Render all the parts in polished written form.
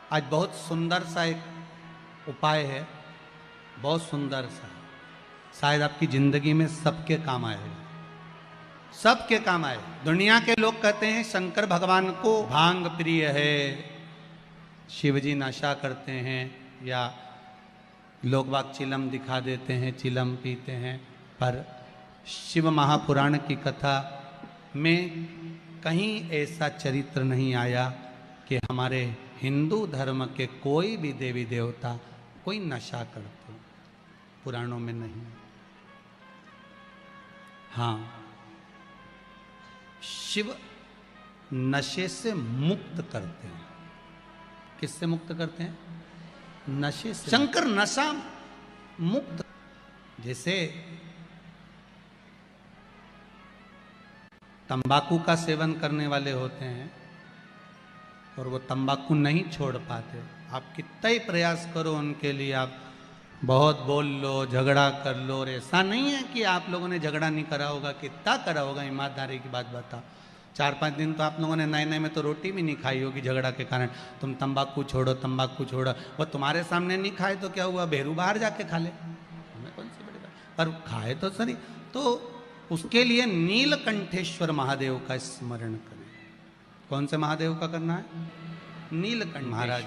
आज बहुत सुंदर सा एक उपाय है, बहुत सुंदर सा, शायद आपकी जिंदगी में सबके काम आए, सबके काम आए। दुनिया के लोग कहते हैं शंकर भगवान को भांग प्रिय है, शिवजी नशा करते हैं, या लोग बाग चिलम दिखा देते हैं, चिलम पीते हैं। पर शिव महापुराण की कथा में कहीं ऐसा चरित्र नहीं आया कि हमारे हिंदू धर्म के कोई भी देवी देवता कोई नशा करते, पुराणों में नहीं। हाँ, शिव नशे से मुक्त करते हैं। किससे मुक्त करते हैं? नशे से। शंकर नशा मुक्त। जैसे तंबाकू का सेवन करने वाले होते हैं और वो तंबाकू नहीं छोड़ पाते, आप कितना ही प्रयास करो उनके लिए, आप बहुत बोल लो, झगड़ा कर लो, और ऐसा नहीं है कि आप लोगों ने झगड़ा नहीं करा होगा, कितना करा होगा, ईमानदारी की बात बताओ। 4-5 दिन तो आप लोगों ने नए नए में तो रोटी भी नहीं खाई होगी झगड़ा के कारण। तुम तंबाकू छोड़ो, तंबाकू छोड़ो, वो तुम्हारे सामने नहीं खाए तो क्या हुआ, बेरू बाहर जाके खा ले, हमें कौन सी बड़ी बात, पर खाए तो सही। तो उसके लिए नीलकंठेश्वर महादेव का स्मरण करें। कौन से महादेव का करना है? नीलकंठ महाराज।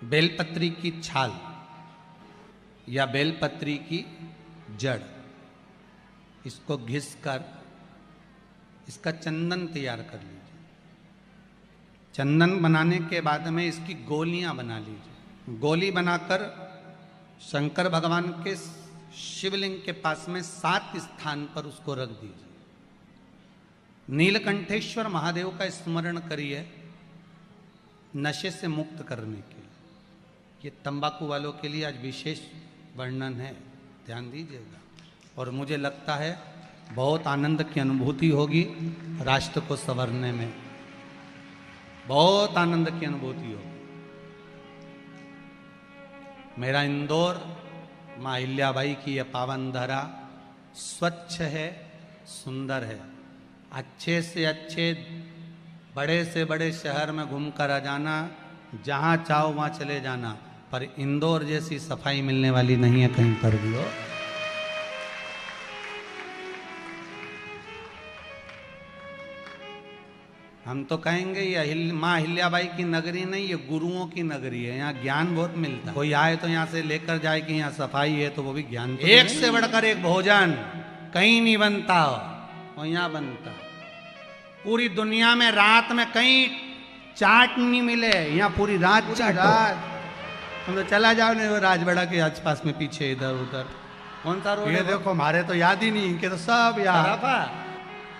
बेलपत्री की छाल या बेलपत्री की जड़, इसको घिस कर इसका चंदन तैयार कर लीजिए। चंदन बनाने के बाद में इसकी गोलियां बना लीजिए। गोली बनाकर शंकर भगवान के शिवलिंग के पास में 7 स्थान पर उसको रख दीजिए। नीलकंठेश्वर महादेव का स्मरण करिए नशे से मुक्त करने के लिए। ये तंबाकू वालों के लिए आज विशेष वर्णन है, ध्यान दीजिएगा। और मुझे लगता है बहुत आनंद की अनुभूति होगी, राष्ट्र को संवरने में बहुत आनंद की अनुभूति होगी। मेरा इंदौर माँ अहिल्याबाई की यह पावन धरा स्वच्छ है, सुंदर है। अच्छे से अच्छे, बड़े से बड़े शहर में घूमकर आ जाना, जहाँ चाहो वहाँ चले जाना, पर इंदौर जैसी सफाई मिलने वाली नहीं है कहीं पर भी हो। हम तो कहेंगे ये माँ अहिल्याबाई की नगरी नहीं, ये गुरुओं की नगरी है, यहाँ ज्ञान बहुत मिलता है। कोई आए तो यहाँ से लेकर जाए कि यहाँ सफाई है तो वो भी ज्ञान। एक से बढ़कर एक भोजन कहीं नहीं बनता और यहाँ बनता। पूरी दुनिया में रात में कहीं चाट नहीं मिले, यहाँ पूरी रात चाट। हम तो चला जाओ नहीं, वो राजवाड़ा के आसपास में पीछे इधर उधर कौन सा रोड है? देखो हमारे तो याद ही नहीं, इनके तो सब याद।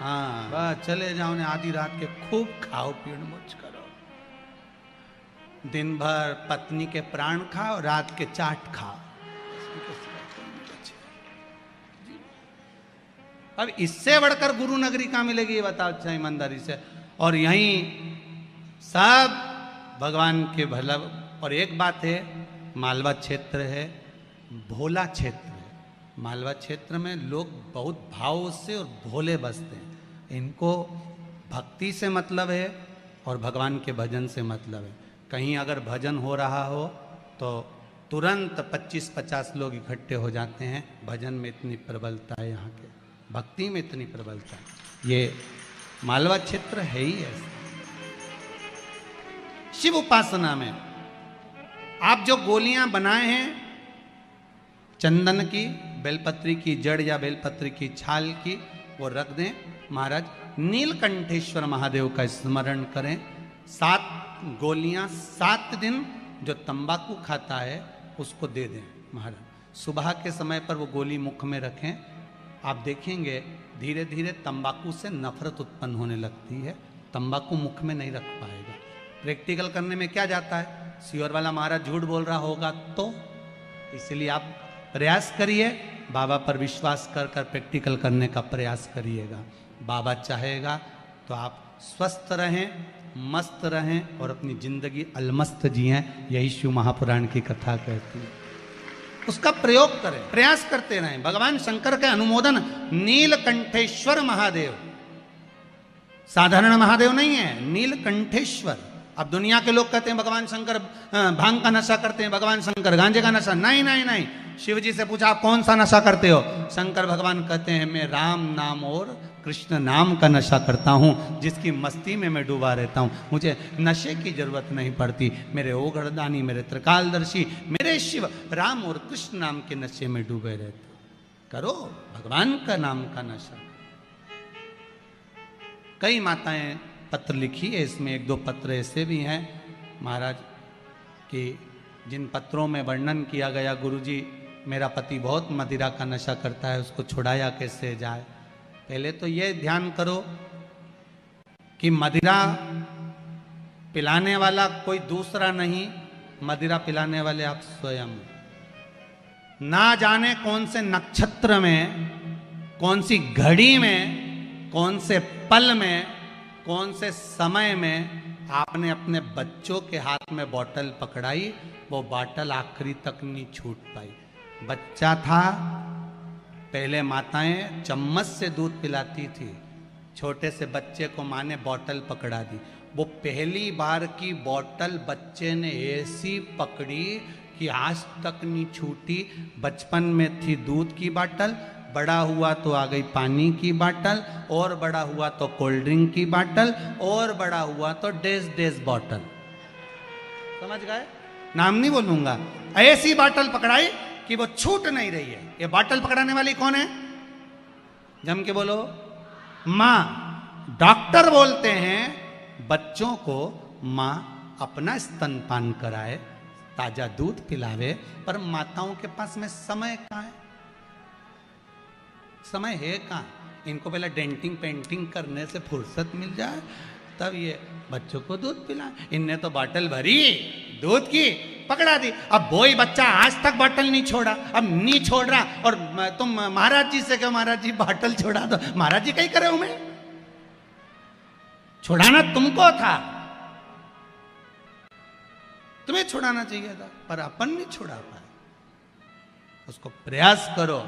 हाँ बस चले जाओ ने, आधी रात के खूब खाओ पीओ मौज करो, दिन भर पत्नी के प्राण खाओ, रात के चाट खाओ। अब इससे बढ़कर गुरु नगरी कहाँ मिलेगी ये बताओ अच्छा ईमानदारी से। और यहीं सब भगवान के भला। और एक बात है, मालवा क्षेत्र है, भोला क्षेत्र है। मालवा क्षेत्र में लोग बहुत भाव से और भोले बसते हैं। इनको भक्ति से मतलब है और भगवान के भजन से मतलब है। कहीं अगर भजन हो रहा हो तो तुरंत 25-50 लोग इकट्ठे हो जाते हैं। भजन में इतनी प्रबलता है, यहाँ के भक्ति में इतनी प्रबलता है। ये मालवा क्षेत्र है ही ऐसा। शिव उपासना में आप जो गोलियां बनाए हैं चंदन की, बेलपत्री की जड़ या बेलपत्री की छाल की, वो रख दें। महाराज नीलकंठेश्वर महादेव का स्मरण करें। 7 गोलियां 7 दिन जो तंबाकू खाता है उसको दे दें। महाराज सुबह के समय पर वो गोली मुख में रखें। आप देखेंगे धीरे धीरे तंबाकू से नफरत उत्पन्न होने लगती है, तंबाकू मुख में नहीं रख पाएगा। प्रैक्टिकल करने में क्या जाता है, सियोर वाला महाराज झूठ बोल रहा होगा तो, इसलिए आप प्रयास करिए, बाबा पर विश्वास कर कर प्रैक्टिकल करने का प्रयास करिएगा। बाबा चाहेगा तो आप स्वस्थ रहें, मस्त रहें और अपनी जिंदगी अलमस्त जिएं। यही शिव महापुराण की कथा कहती है। उसका प्रयोग करें, प्रयास करते रहें। भगवान शंकर के अनुमोदन नीलकंठेश्वर महादेव, साधारण महादेव नहीं है, नीलकंठेश्वर अब दुनिया के लोग कहते हैं भगवान शंकर भांग का नशा करते हैं, भगवान शंकर गांजे का नशा। नहीं नहीं नहीं, शिव जी से पूछा आप कौन सा नशा करते हो? शंकर भगवान कहते हैं मैं राम नाम और कृष्ण नाम का नशा करता हूँ, जिसकी मस्ती में मैं डूबा रहता हूँ। मुझे नशे की जरूरत नहीं पड़ती। मेरे ओघड़दानी, मेरे त्रिकालदर्शी, मेरे शिव राम और कृष्ण नाम के नशे में डूबे रहते। करो भगवान का नाम का नशा। कई माताएं पत्र लिखी है, इसमें एक दो पत्र ऐसे भी हैं महाराज कि जिन पत्रों में वर्णन किया गया, गुरुजी मेरा पति बहुत मदिरा का नशा करता है, उसको छुड़ाया कैसे जाए। पहले तो ये ध्यान करो कि मदिरा पिलाने वाला कोई दूसरा नहीं, मदिरा पिलाने वाले आप स्वयं। ना जाने कौन से नक्षत्र में, कौन सी घड़ी में, कौन से पल में, कौन से समय में आपने अपने बच्चों के हाथ में बोतल पकड़ाई, वो बोतल आखिरी तक नहीं छूट पाई। बच्चा था, पहले माताएं चम्मच से दूध पिलाती थी, छोटे से बच्चे को माँ ने बोतल पकड़ा दी। वो पहली बार की बोतल बच्चे ने ऐसी पकड़ी कि आज तक नहीं छूटी। बचपन में थी दूध की बोतल, बड़ा हुआ तो आ गई पानी की बोतल, और बड़ा हुआ तो कोल्ड ड्रिंक की बोतल, और बड़ा हुआ तो डेज बोतल। समझ गए? नाम नहीं बोलूंगा। ऐसी बोतल पकड़ाई कि वो छूट नहीं रही है। ये बोतल पकड़ाने वाली कौन है? जम के बोलो, माँ। डॉक्टर बोलते हैं बच्चों को माँ अपना स्तनपान कराए, ताजा दूध पिलावे, पर माताओं के पास में समय कहाँ है? समय है कहाँ? इनको पहले डेंटिंग पेंटिंग करने से फुर्सत मिल जाए, तब ये बच्चों को दूध पिलाए। इनने तो बोतल भरी दूध की, पकड़ा दी। अब वही बच्चा आज तक बोतल नहीं छोड़ा, अब नहीं छोड़ रहा, और तुम महाराज जी से कहो महाराज जी बोतल छोड़ा दो। महाराज जी कहीं करे हो? मैं छुड़ाना तुमको था, तुम्हें छुड़ाना चाहिए था, पर अपन नहीं छुड़ा पाए। उसको प्रयास करो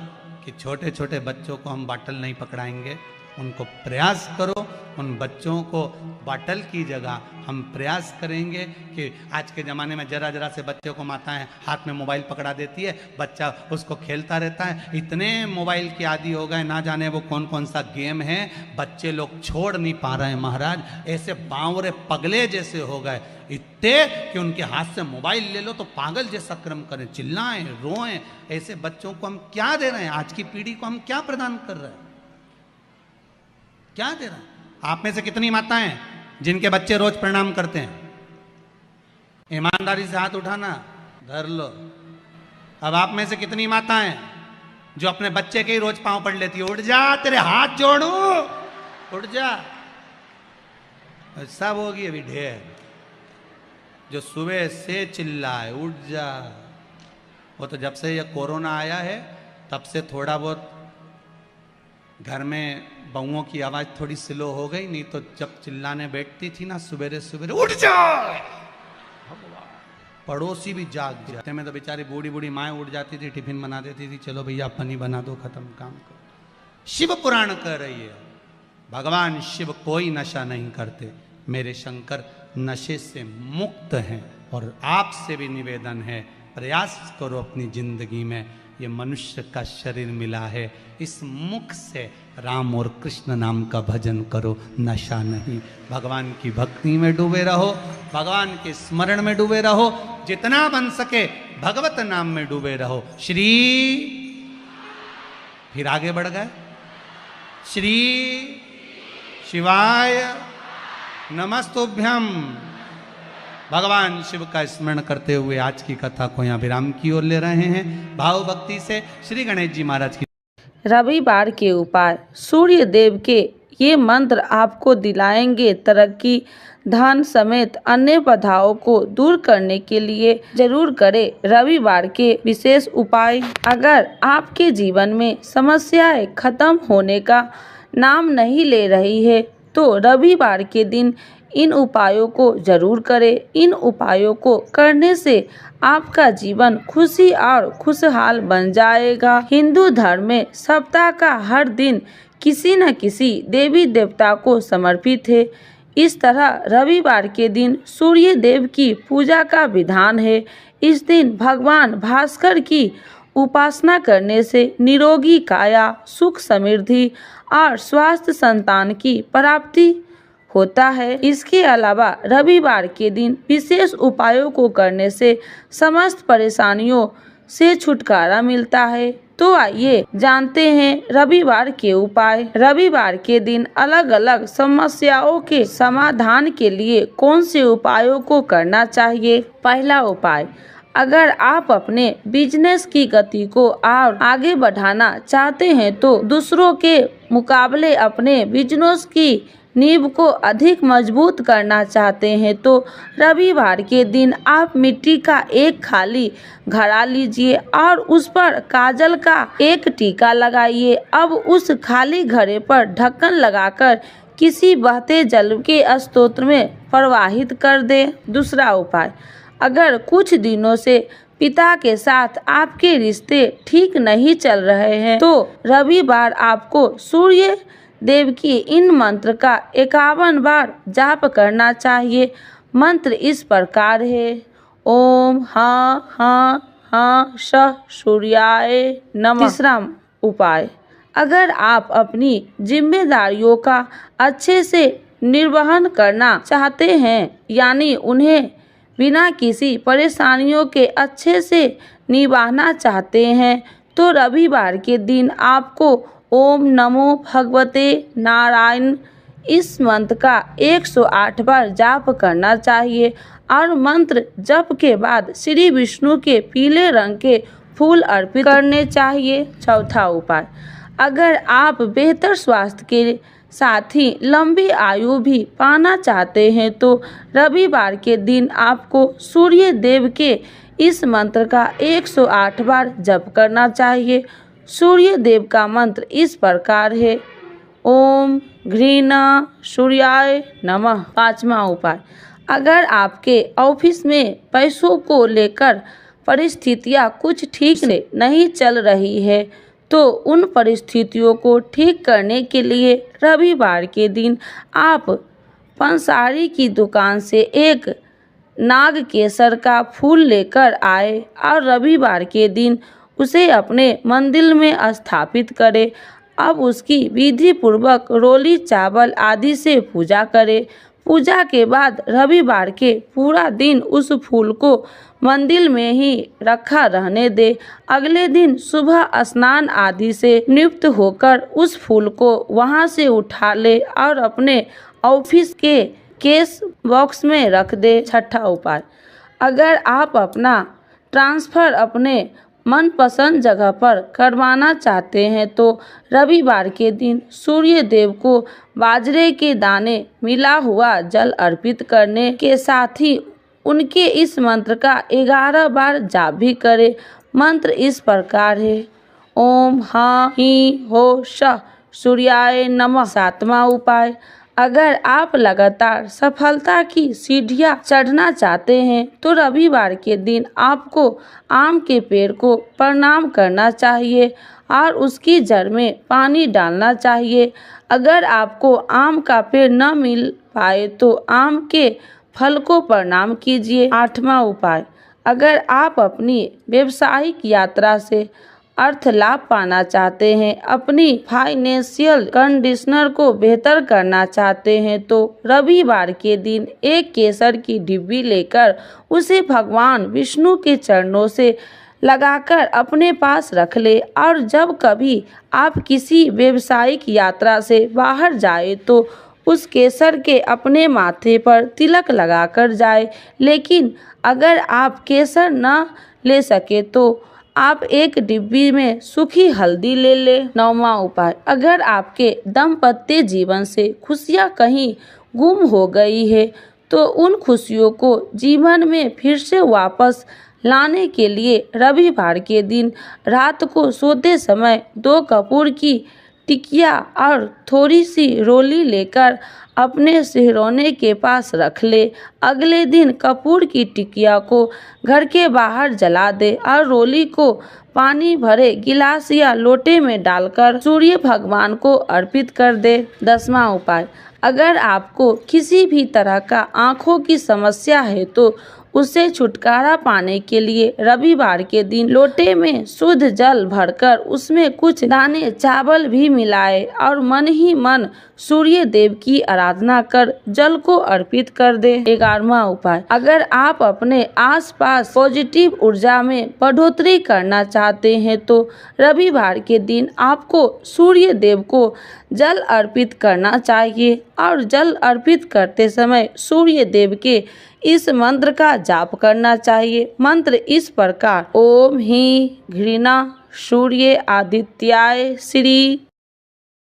कि छोटे छोटे बच्चों को हम बोतल नहीं पकड़ाएंगे। उनको प्रयास करो, उन बच्चों को बोतल की जगह हम प्रयास करेंगे कि आज के ज़माने में जरा जरा से बच्चों को माताएं हाथ में मोबाइल पकड़ा देती है, बच्चा उसको खेलता रहता है। इतने मोबाइल के आदी हो गए, ना जाने वो कौन कौन सा गेम है, बच्चे लोग छोड़ नहीं पा रहे हैं महाराज। ऐसे बावरे पगले जैसे हो गए इतने कि उनके हाथ से मोबाइल ले लो तो पागल जैसा क्रम करें, चिल्लाएं, रोएं। ऐसे बच्चों को हम क्या दे रहे हैं? आज की पीढ़ी को हम क्या प्रदान कर रहे हैं? क्या दे रहा है? आप में से कितनी माताएं जिनके बच्चे रोज प्रणाम करते हैं? ईमानदारी से हाथ उठाना, धर लो। अब आप में से कितनी माताएं जो अपने बच्चे के ही रोज पांव पड़ लेती है? उठ जा, तेरे हाथ जोड़ू, उठ जा। सब होगी अभी ढेर जो सुबह से चिल्लाए उठ जा। वो तो जब से ये कोरोना आया है तब से थोड़ा बहुत घर में बहुओं की आवाज थोड़ी स्लो हो गई, नहीं तो जब चिल्लाने बैठती थी ना सवेरे सवेरे, उठ जा, पड़ोसी भी जाग जाते। में तो बेचारी बूढ़ी बूढ़ी माएँ उठ जाती थी, टिफिन बना देती थी, चलो भैया पनी बना दो, खत्म काम करो। शिव पुराण कह रही है भगवान शिव कोई नशा नहीं करते, मेरे शंकर नशे से मुक्त हैं। और आपसे भी निवेदन है, प्रयास करो अपनी जिंदगी में, ये मनुष्य का शरीर मिला है, इस मुख से राम और कृष्ण नाम का भजन करो, नशा नहीं। भगवान की भक्ति में डूबे रहो, भगवान के स्मरण में डूबे रहो, जितना बन सके भगवत नाम में डूबे रहो। श्री, फिर आगे बढ़ गए, श्री शिवाय नमस्तुभ्यम। भगवान शिव का स्मरण करते हुए आज की कथा को यहाँ विराम की ओर ले रहे हैं। भाव भक्ति से श्री गणेश जी महाराज की। रविवार के उपाय। सूर्य देव के ये मंत्र आपको दिलाएंगे तरक्की, धन समेत अन्य बाधाओं को दूर करने के लिए जरूर करें रविवार के विशेष उपाय। अगर आपके जीवन में समस्याएं खत्म होने का नाम नहीं ले रही है तो रविवार के दिन इन उपायों को जरूर करें। इन उपायों को करने से आपका जीवन खुशी और खुशहाल बन जाएगा। हिंदू धर्म में सप्ताह का हर दिन किसी न किसी देवी देवता को समर्पित है। इस तरह रविवार के दिन सूर्य देव की पूजा का विधान है। इस दिन भगवान भास्कर की उपासना करने से निरोगी काया, सुख समृद्धि और स्वास्थ्य संतान की प्राप्ति होता है। इसके अलावा रविवार के दिन विशेष उपायों को करने से समस्त परेशानियों से छुटकारा मिलता है। तो आइए जानते हैं रविवार के उपाय। रविवार के दिन अलग अलग समस्याओं के समाधान के लिए कौन से उपायों को करना चाहिए। पहला उपाय, अगर आप अपने बिजनेस की गति को और आगे बढ़ाना चाहते हैं तो दूसरों के मुकाबले अपने बिजनेस की नींव को अधिक मजबूत करना चाहते हैं तो रविवार के दिन आप मिट्टी का एक खाली घड़ा लीजिए और उस पर काजल का एक टीका लगाइए। अब उस खाली घड़े पर ढक्कन लगाकर किसी बहते जल के स्रोत में प्रवाहित कर दें। दूसरा उपाय, अगर कुछ दिनों से पिता के साथ आपके रिश्ते ठीक नहीं चल रहे हैं तो रविवार आपको सूर्य देव की इन मंत्र का 51 बार जाप करना चाहिए। मंत्र इस प्रकार है, ओम हाँ सूर्याय नमः। तीसरा उपाय, अगर आप अपनी जिम्मेदारियों का अच्छे से निर्वहन करना चाहते हैं यानी उन्हें बिना किसी परेशानियों के अच्छे से निभाना चाहते हैं तो रविवार के दिन आपको ओम नमो भगवते नारायण इस मंत्र का 108 बार जाप करना चाहिए और मंत्र जप के बाद श्री विष्णु के पीले रंग के फूल अर्पित करने चाहिए। चौथा उपाय, अगर आप बेहतर स्वास्थ्य के साथ ही लंबी आयु भी पाना चाहते हैं तो रविवार के दिन आपको सूर्य देव के इस मंत्र का 108 बार जप करना चाहिए। सूर्य देव का मंत्र इस प्रकार है, ओम घृणा सूर्याय नमः। पांचवा उपाय, अगर आपके ऑफिस में पैसों को लेकर परिस्थितियां कुछ ठीक नहीं चल रही है तो उन परिस्थितियों को ठीक करने के लिए रविवार के दिन आप पंसारी की दुकान से एक नाग केसर का फूल लेकर आए और रविवार के दिन उसे अपने मंदिर में स्थापित करें। अब उसकी विधि पूर्वक रोली चावल आदि से पूजा करें। पूजा के बाद रविवार के पूरा दिन उस फूल को मंदिर में ही रखा रहने दे। अगले दिन सुबह स्नान आदि से निवृत्त होकर उस फूल को वहां से उठा ले और अपने ऑफिस के केस बॉक्स में रख दे। छठा उपाय, अगर आप अपना ट्रांसफर अपने मनपसंद जगह पर करवाना चाहते हैं तो रविवार के दिन सूर्य देव को बाजरे के दाने मिला हुआ जल अर्पित करने के साथ ही उनके इस मंत्र का 11 बार जाप भी करें। मंत्र इस प्रकार है, ओम हाँ ही हो श सूर्याय नमः। सातवां उपाय, अगर आप लगातार सफलता की सीढ़ियां चढ़ना चाहते हैं तो रविवार के दिन आपको आम के पेड़ को प्रणाम करना चाहिए और उसकी जड़ में पानी डालना चाहिए। अगर आपको आम का पेड़ न मिल पाए तो आम के फल को प्रणाम कीजिए। आठवां उपाय, अगर आप अपनी व्यावसायिक यात्रा से अर्थ लाभ पाना चाहते हैं, अपनी फाइनेंशियल कंडीशनर को बेहतर करना चाहते हैं तो रविवार के दिन एक केसर की डिब्बी लेकर उसे भगवान विष्णु के चरणों से लगाकर अपने पास रख ले और जब कभी आप किसी व्यावसायिक यात्रा से बाहर जाए तो उस केसर के अपने माथे पर तिलक लगाकर जाए। लेकिन अगर आप केसर न ले सके तो आप एक डिब्बी में सूखी हल्दी ले ले। 9वां उपाय, अगर आपके दाम्पत्य जीवन से खुशियां कहीं गुम हो गई है तो उन खुशियों को जीवन में फिर से वापस लाने के लिए रविवार के दिन रात को सोते समय 2 कपूर की टिकिया और थोड़ी सी रोली लेकर अपने सिरहाने के पास रख ले। अगले दिन कपूर की टिकिया को घर के बाहर जला दे और रोली को पानी भरे गिलास या लोटे में डालकर सूर्य भगवान को अर्पित कर दे। 10वां उपाय, अगर आपको किसी भी तरह का आँखों की समस्या है तो उससे छुटकारा पाने के लिए रविवार के दिन लोटे में शुद्ध जल भरकर उसमें कुछ दाने चावल भी मिलाए और मन ही मन सूर्य देव की आराधना कर जल को अर्पित कर दे। 11वां उपाय, अगर आप अपने आसपास पॉजिटिव ऊर्जा में बढ़ोतरी करना चाहते हैं तो रविवार के दिन आपको सूर्य देव को जल अर्पित करना चाहिए और जल अर्पित करते समय सूर्य देव के इस मंत्र का जाप करना चाहिए। मंत्र इस प्रकार, ओम ही घृणा सूर्य आदित्याय श्री